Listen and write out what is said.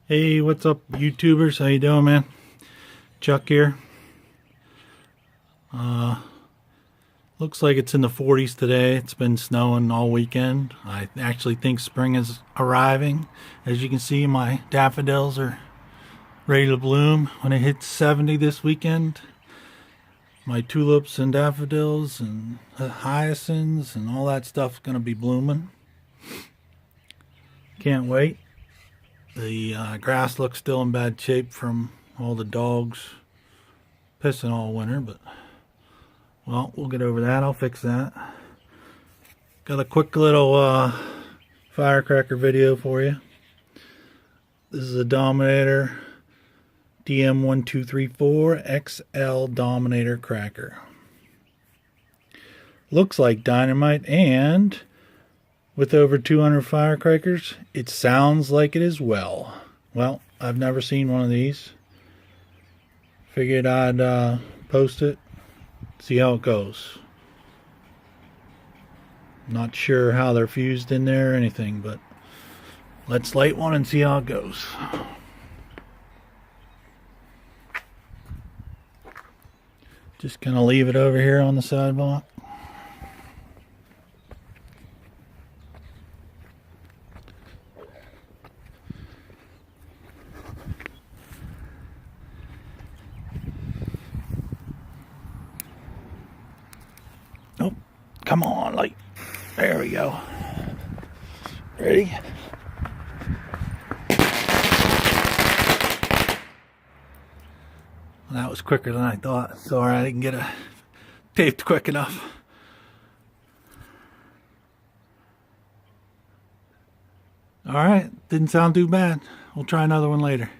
Hey, what's up, YouTubers? How you doing, man? Chuck here. Looks like it's in the 40s today. It's been snowing all weekend. I actually think spring is arriving. As you can see, my daffodils are ready to bloom when it hits 70 this weekend. My tulips and daffodils and hyacinths and all that stuff's gonna be blooming. Can't wait. The grass looks still in bad shape from all the dogs pissing all winter, but well, we'll get over that. I'll fix that. Got a quick little firecracker video for you. This is a Dominator DM1234 XL Dominator cracker. Looks like dynamite, and with over 200 firecrackers, it sounds like it as well. Well, I've never seen one of these. Figured I'd post it, see how it goes. Not sure how they're fused in there or anything, but let's light one and see how it goes. Just gonna leave it over here on the sidewalk. Oh, come on, light. There we go. Ready? Well, that was quicker than I thought. Sorry, I didn't get it taped quick enough. Alright, didn't sound too bad. We'll try another one later.